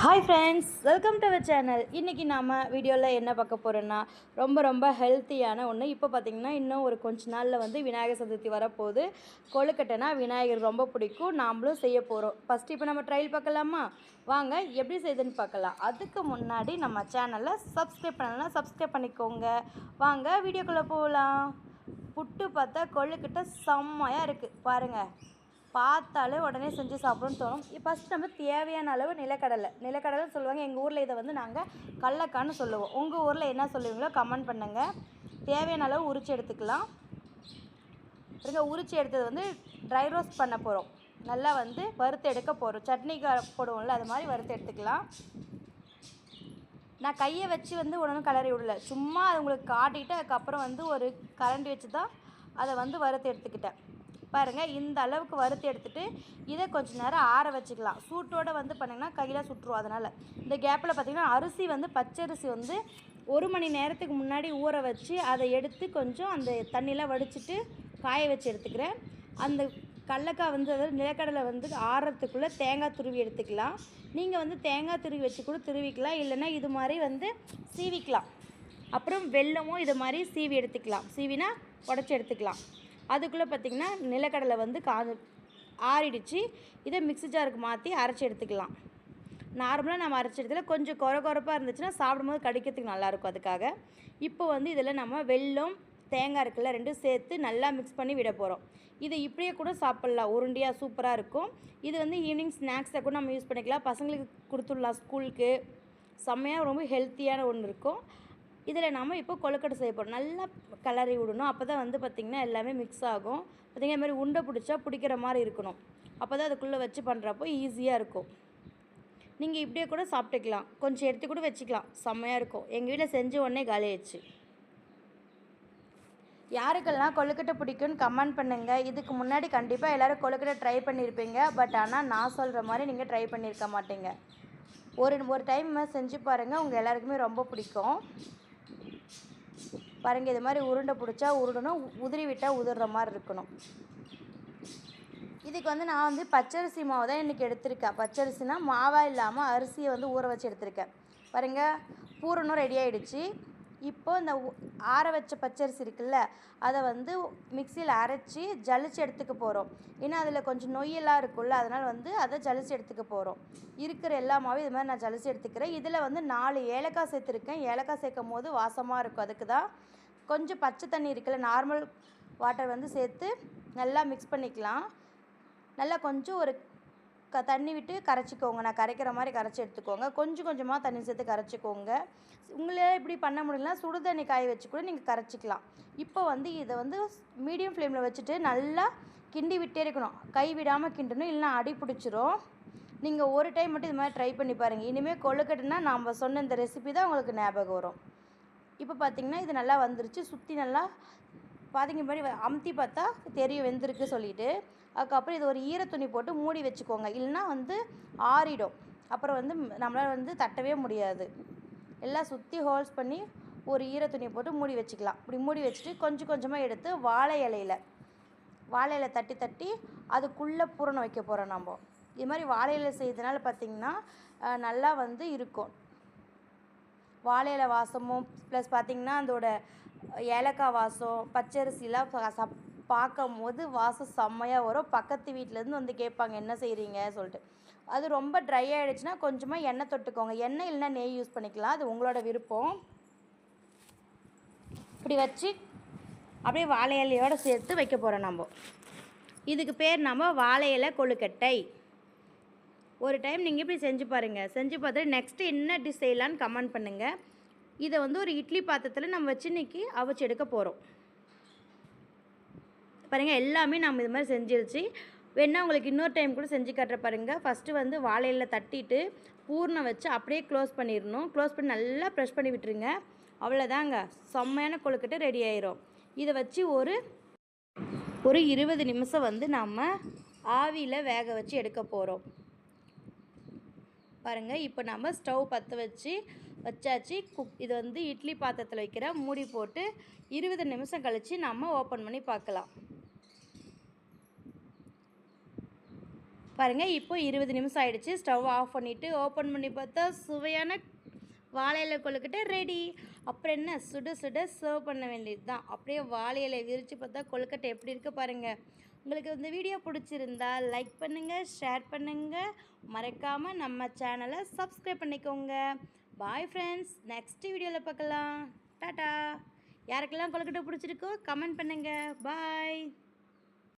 Hi friends, welcome to our channel. இன்றைக்கி நாம் வீடியோவில் என்ன பார்க்க போகிறோன்னா ரொம்ப ஹெல்த்தியான ஒன்று. இப்போ பார்த்திங்கன்னா இன்னும் ஒரு கொஞ்ச நாளில் வந்து விநாயகர் சதுர்த்தி வரப்போகுது. கொழுக்கட்டைனா விநாயகர் ரொம்ப பிடிக்கும், நாம்ளும் செய்ய போகிறோம். ஃபஸ்ட்டு இப்போ நம்ம ட்ரையல் பார்க்கலாமா? வாங்க எப்படி செய்யுதுன்னு பார்க்கலாம். அதுக்கு முன்னாடி நம்ம சேனலை சப்ஸ்கிரைப் பண்ணலாம், சப்ஸ்கிரைப் பண்ணிக்கோங்க. வாங்க வீடியோக்குள்ளே போகலாம். புட்டு பார்த்தா கொழுக்கட்டை செம்மையாக இருக்குது பாருங்கள். பார்த்தாலே உடனே செஞ்சு சாப்பிடணும்னு தோணும். ஃபஸ்ட் நம்ம தேவையான அளவு நிலக்கடலை சொல்லுவாங்க. எங்கள் ஊரில் இதை வந்து நாங்கள் கடலக்கான்னு சொல்லுவோம். உங்கள் ஊரில் என்ன சொல்லுவீங்களோ கமெண்ட் பண்ணுங்கள். தேவையான அளவு உரித்து எடுத்துக்கலாம். உரித்து எடுத்தது வந்து ட்ரை ரோஸ்ட் பண்ண போகிறோம். நல்லா வந்து வறுத்து எடுக்க போகிறோம். சட்னிக்கு போடுவோம்ல, அது மாதிரி வறுத்து எடுத்துக்கலாம். நான் கையை வச்சு வந்து உடனே கலரி விடலை, சும்மா அது உங்களுக்கு காட்டிட்டு அதுக்கப்புறம் வந்து ஒரு கரண்டி வச்சு தான் அதை வந்து வறுத்து எடுத்துக்கிட்டேன். பாருங்கள், இந்த அளவுக்கு வறுத்து எடுத்துகிட்டு இதை கொஞ்சம் நேரம் ஆற வச்சுக்கலாம். சூட்டோடு வந்து பண்ணிங்கன்னா கையில் சுட்டுரும். அதனால் இந்த கேப்பில் பார்த்திங்கன்னா அரிசி வந்து பச்சரிசி வந்து 1 மணி நேரத்துக்கு முன்னாடி ஊற வச்சு அதை எடுத்து கொஞ்சம் அந்த தண்ணியெலாம் வடிச்சிட்டு காய வச்சு எடுத்துக்கிறேன். அந்த கடலக்காய் வந்து அதாவது நிலக்கடலை வந்து ஆறுறதுக்குள்ளே தேங்காய் துருவி எடுத்துக்கலாம். நீங்கள் வந்து தேங்காய் துருவி வச்சு கூட துருவிக்கலாம், இல்லைன்னா இது மாதிரி வந்து சீவிக்கலாம். அப்புறம் வெல்லமும் இது மாதிரி சீவி எடுத்துக்கலாம். சீவினா உடச்சி எடுத்துக்கலாம். அதுக்குள்ளே பார்த்திங்கன்னா நிலக்கடலை வந்து ஆறிடுச்சு. இதை மிக்ஸி ஜாருக்கு மாற்றி அரைச்சி எடுத்துக்கலாம். நார்மலாக நம்ம அரைச்சி எடுத்துல கொஞ்சம் கொரப்பாக இருந்துச்சுன்னா சாப்பிடும்போது கடிக்கிறதுக்கு நல்லாயிருக்கும். அதுக்காக இப்போ வந்து இதில் நம்ம வெல்லம் தேங்காய் இருக்குல்ல, ரெண்டும் சேர்த்து நல்லா மிக்ஸ் பண்ணி விட போகிறோம். இதை இப்படியே கூட சாப்பிட்லாம், உருண்டியாக சூப்பராக இருக்கும். இது வந்து ஈவினிங் ஸ்நாக்ஸை கூட நம்ம யூஸ் பண்ணிக்கலாம். பசங்களுக்கு கொடுத்துடலாம் ஸ்கூலுக்கு. செம்மையாக ரொம்ப ஹெல்த்தியான ஒன்று இருக்கும். இதில் நம்ம இப்போ கொழுக்கட்டை செய்ய போகிறோம். நல்லா கிளறி விடணும். அப்போ தான் வந்து பார்த்திங்கன்னா எல்லாமே மிக்ஸ் ஆகும். பார்த்திங்கன்னா இது மாதிரி உருண்டை பிடிக்கிற மாதிரி இருக்கணும். அப்போ தான் அதுக்குள்ளே வச்சு பண்ணுறப்போ ஈஸியாக இருக்கும். நீங்கள் இப்படியே கூட சாப்பிட்டுக்கலாம், கொஞ்சம் எடுத்து கூட வச்சுக்கலாம், செம்மையாக இருக்கும். எங்கள் வீட்டில் செஞ்ச உடனே காலி ஆயிடுச்சு. யாருக்கெல்லாம் கொழுக்கட்டை பிடிக்கும்னு கமெண்ட் பண்ணுங்கள். இதுக்கு முன்னாடி கண்டிப்பாக எல்லோரும் கொழுக்கட்டை ட்ரை பண்ணியிருப்பீங்க. பட் ஆனால் நான் சொல்கிற மாதிரி நீங்கள் ட்ரை பண்ணியிருக்க மாட்டீங்க. ஒரு டைம் செஞ்சு பாருங்கள், உங்கள் எல்லாருக்குமே ரொம்ப பிடிக்கும். பாருங்கள், இது மாதிரி உருண்டை பிடிச்சா உருடணும், உதிரி விட்டால் உதிர்ற மாதிரி இருக்கணும். இதுக்கு வந்து நான் வந்து பச்சரிசி மாவு தான் இன்றைக்கி எடுத்திருக்கேன். பச்சரிசினா மாவாக இல்லாமல் அரிசியை வந்து ஊற வச்சு எடுத்திருக்கேன். பாருங்கள், பூரணம் ரெடி ஆகிடுச்சு. இப்போது இந்த ஆற வச்ச பச்சரிசி இருக்குல்ல, அதை வந்து மிக்சியில் அரைச்சி ஜலிச்சு எடுத்துக்க போகிறோம். ஏன்னா அதில் கொஞ்சம் நொய்யெல்லாம் இருக்குல்ல, அதனால் வந்து அதை ஜலிச்சு எடுத்துக்க போகிறோம். இருக்கிற எல்லா மாவும் இது மாதிரி நான் ஜலிச்சு எடுத்துக்கிறேன். இதில் வந்து 4 ஏலக்காய் சேர்த்துருக்கேன். ஏலக்காய் சேர்க்கும் போது வாசமாக இருக்கும். அதுக்கு தான் கொஞ்சம் பச்சை தண்ணி இருக்குல்ல, நார்மல் வாட்டர் வந்து சேர்த்து நல்லா மிக்ஸ் பண்ணிக்கலாம். நல்லா கொஞ்சம் ஒரு தண்ணி விட்டு கரைச்சிக்கோங்க. நான் கரைக்கிற மாதிரி கரைச்சி எடுத்துக்கோங்க. கொஞ்சமாக தண்ணி சேர்த்து கரைச்சிக்கோங்க. உங்களால் இப்படி பண்ண முடியலனா சுடு தண்ணி காய வச்சு கூட நீங்கள் கரைச்சிக்கலாம். இப்போ வந்து இதை வந்து மீடியம் ஃப்ளேமில் வச்சுட்டு நல்லா கிண்டி விட்டே இருக்கணும். கை விடாமல் கிண்டணும், இல்லைனா அடி பிடிச்சிரும். நீங்கள் ஒரு டைம் மட்டும் இது மாதிரி ட்ரை பண்ணி பாருங்கள். இனிமேல் கொழுக்கட்டைனா நாம் சொன்ன இந்த ரெசிபி தான் உங்களுக்கு ஞாபகம் வரும். இப்போ பார்த்திங்கன்னா இது நல்லா வந்துருச்சு. சுற்றி நல்லா பாதிங்க மாதிரி அமுத்தி பார்த்தா தெரியும் வெந்திருக்கு சொல்லிவிட்டு. அதுக்கப்புறம் இது ஒரு ஈரத்துணி போட்டு மூடி வச்சுக்கோங்க, இல்லைனா வந்து ஆறிடும். அப்புறம் வந்து நம்மளால் வந்து தட்டவே முடியாது. எல்லாம் சுற்றி ஹோல்ஸ் பண்ணி ஒரு ஈரத்துணியை போட்டு மூடி வச்சுக்கலாம். இப்படி மூடி வச்சுட்டு கொஞ்சமாக எடுத்து வாழை இலை தட்டி அதுக்குள்ளே பூரணம் வைக்க போகிறோம். நம்ம இது மாதிரி வாழை இலை செய்யறதுனால பார்த்திங்கன்னா நல்லா வந்து இருக்கும். வாழை இலை வாசமும் ப்ளஸ் பார்த்திங்கன்னா அதோட ஏலக்காய் வாசம், பச்சரிசிலாம் பார்க்கும் போது வாசம் செம்மையாக வரும். பக்கத்து வீட்டிலேருந்து வந்து கேட்பாங்க என்ன செய்கிறீங்க சொல்லிட்டு. அது ரொம்ப ட்ரை ஆகிடுச்சுன்னா கொஞ்சமாக எண்ணெய் தொட்டுக்கோங்க. எண்ணெய் இல்லைன்னா நெய் யூஸ் பண்ணிக்கலாம், அது உங்களோட விருப்பம். இப்படி வச்சு அப்படியே வாழை இலையோடு சேர்த்து வைக்க போகிறோம். நம்ம இதுக்கு பேர் நம்ம வாழை இலை கொழுக்கட்டை. ஒரு டைம் நீங்கள் இப்படி செஞ்சு பாருங்கள். செஞ்சு பார்த்துட்டு நெக்ஸ்ட்டு என்ன டிஷ் செய்யலான்னு கமெண்ட் பண்ணுங்கள். இதை வந்து ஒரு இட்லி பாத்திரத்தில் நம்ம வச்சு இன்றைக்கி அவிச்சு எடுக்க போகிறோம். பாருங்கள், எல்லாமே நம்ம இது மாதிரி செஞ்சிருச்சு. வேணால் உங்களுக்கு இன்னொரு டைம் கூட செஞ்சு காட்டுற பாருங்கள். ஃபஸ்ட்டு வந்து வாழையில் தட்டிட்டு பூர்ணம் வச்சு அப்படியே க்ளோஸ் பண்ணிடணும். க்ளோஸ் பண்ணி நல்லா ப்ரெஷ் பண்ணி விட்டுருங்க. அவ்வளோதாங்க, செம்மையான கொழுக்கட்டை ரெடி ஆயிரும். இதை வச்சு ஒரு 20 நிமிஷம் வந்து நம்ம ஆவியில் வேக வச்சு எடுக்க போகிறோம். பாருங்கள், இப்போ நம்ம ஸ்டவ் பற்ற வச்சாச்சு. இது வந்து இட்லி பாத்திரத்தில் வைக்கிற மூடி போட்டு 20 நிமிஷம் கழித்து நம்ம ஓப்பன் பண்ணி பார்க்கலாம். பாருங்கள் இப்போ 20 நிமிஷம் ஆகிடுச்சு. ஸ்டவ் ஆஃப் பண்ணிவிட்டு ஓப்பன் பண்ணி பார்த்தா சுவையான வாழை இலை கொழுக்கட்டை ரெடி. அப்புறம் என்ன, சுட சுட சர்வ் பண்ண வேண்டியது தான். அப்படியே வாழை இலை விரித்து பார்த்தா கொழுக்கட்டை எப்படி இருக்குது பாருங்கள். உங்களுக்கு இந்த வீடியோ பிடிச்சிருந்தா லைக் பண்ணுங்கள், ஷேர் பண்ணுங்கள், மறக்காமல் நம்ம சேனலை சப்ஸ்கிரைப் பண்ணிக்கோங்க. பாய் ஃப்ரெண்ட்ஸ், நெக்ஸ்ட் வீடியோவில் பார்க்கலாம். டாட்டா. யாருக்கெல்லாம் கொழுக்கட்டை பிடிச்சிருக்கோ கமெண்ட் பண்ணுங்கள். பாய்.